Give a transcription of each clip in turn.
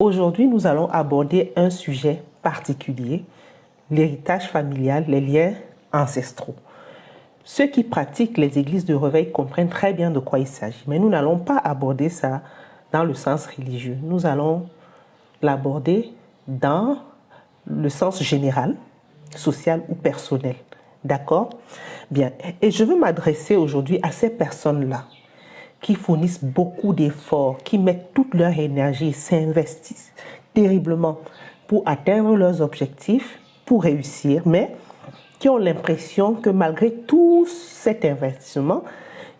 Aujourd'hui, nous allons aborder un sujet particulier, l'héritage familial, les liens ancestraux. Ceux qui pratiquent les églises de réveil comprennent très bien de quoi il s'agit, mais nous n'allons pas aborder ça dans le sens religieux. Nous allons l'aborder dans le sens général, social ou personnel. D'accord? Bien. Et je veux m'adresser aujourd'hui à ces personnes-là qui fournissent beaucoup d'efforts, qui mettent toute leur énergie, s'investissent terriblement pour atteindre leurs objectifs, pour réussir, mais qui ont l'impression que malgré tout cet investissement,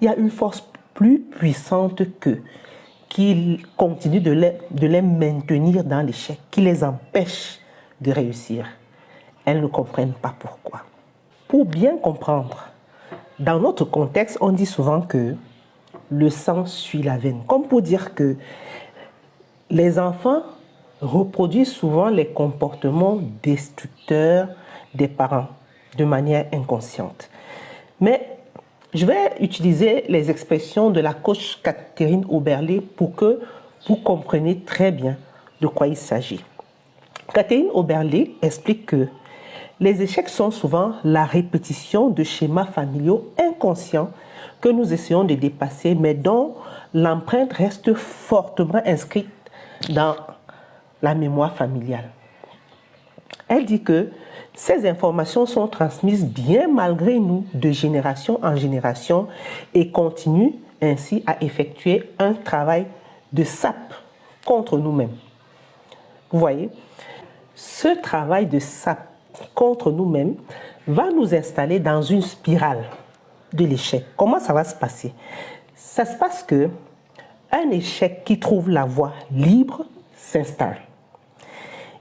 il y a une force plus puissante qu'eux, qui continue de les maintenir dans l'échec, qui les empêche de réussir. Elles ne comprennent pas pourquoi. Pour bien comprendre, dans notre contexte, on dit souvent que le sang suit la veine, comme pour dire que les enfants reproduisent souvent les comportements destructeurs des parents de manière inconsciente. Mais je vais utiliser les expressions de la coach Catherine Oberlé pour que vous compreniez très bien de quoi il s'agit. Catherine Oberlé explique que les échecs sont souvent la répétition de schémas familiaux inconscients que nous essayons de dépasser, mais dont l'empreinte reste fortement inscrite dans la mémoire familiale. Elle dit que ces informations sont transmises bien malgré nous de génération en génération et continuent ainsi à effectuer un travail de sape contre nous-mêmes. Vous voyez, ce travail de sape contre nous-mêmes va nous installer dans une spirale de l'échec. Comment ça va se passer? Ça se passe que un échec qui trouve la voie libre s'installe.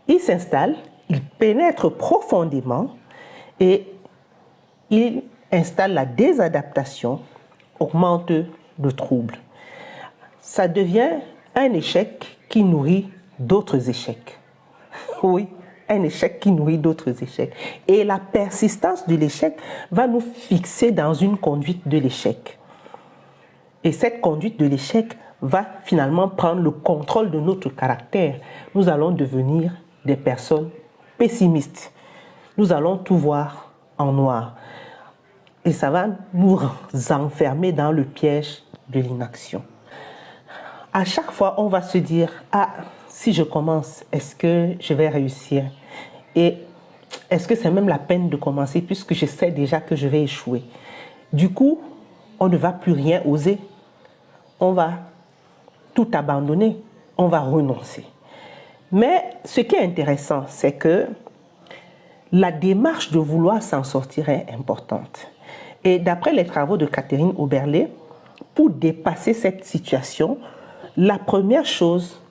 Il s'installe, il pénètre profondément et il installe la désadaptation, augmente le trouble. Ça devient un échec qui nourrit d'autres échecs. Oui, un échec qui nourrit d'autres échecs. Et la persistance de l'échec va nous fixer dans une conduite de l'échec. Et cette conduite de l'échec va finalement prendre le contrôle de notre caractère. Nous allons devenir des personnes pessimistes. Nous allons tout voir en noir. Et ça va nous enfermer dans le piège de l'inaction. À chaque fois, on va se dire, ah, si je commence, est-ce que je vais réussir? Et est-ce que c'est même la peine de commencer puisque je sais déjà que je vais échouer? Du coup, on ne va plus rien oser. On va tout abandonner. On va renoncer. Mais ce qui est intéressant, c'est que la démarche de vouloir s'en sortir est importante. Et d'après les travaux de Catherine Oberlé, pour dépasser cette situation, la première chose,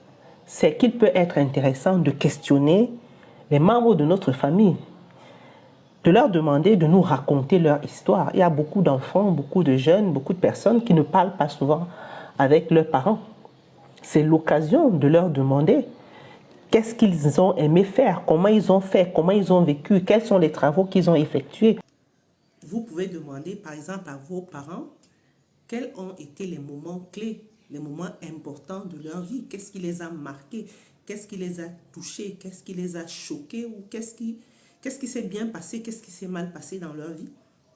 c'est qu'il peut être intéressant de questionner les membres de notre famille, de leur demander de nous raconter leur histoire. Il y a beaucoup d'enfants, beaucoup de jeunes, beaucoup de personnes qui ne parlent pas souvent avec leurs parents. C'est l'occasion de leur demander qu'est-ce qu'ils ont aimé faire, comment ils ont fait, comment ils ont vécu, quels sont les travaux qu'ils ont effectués. Vous pouvez demander par exemple à vos parents quels ont été les moments clés, les moments importants de leur vie, qu'est-ce qui les a marqués, qu'est-ce qui les a touchés, qu'est-ce qui les a choqués ou qu'est-ce qui s'est bien passé, qu'est-ce qui s'est mal passé dans leur vie.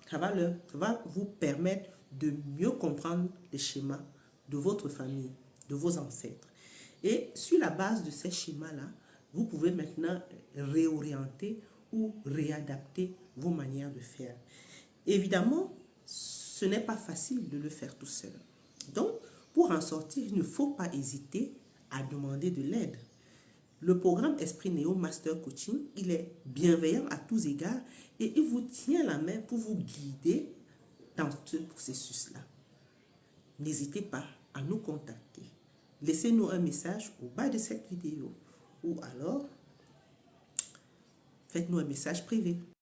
Ça va vous permettre de mieux comprendre les schémas de votre famille, de vos ancêtres. Et sur la base de ces schémas-là, vous pouvez maintenant réorienter ou réadapter vos manières de faire. Évidemment, ce n'est pas facile de le faire tout seul. Donc, pour en sortir, il ne faut pas hésiter à demander de l'aide. Le programme Esprit Néo Master Coaching, il est bienveillant à tous égards et il vous tient la main pour vous guider dans ce processus-là. N'hésitez pas à nous contacter. Laissez-nous un message au bas de cette vidéo ou alors faites-nous un message privé.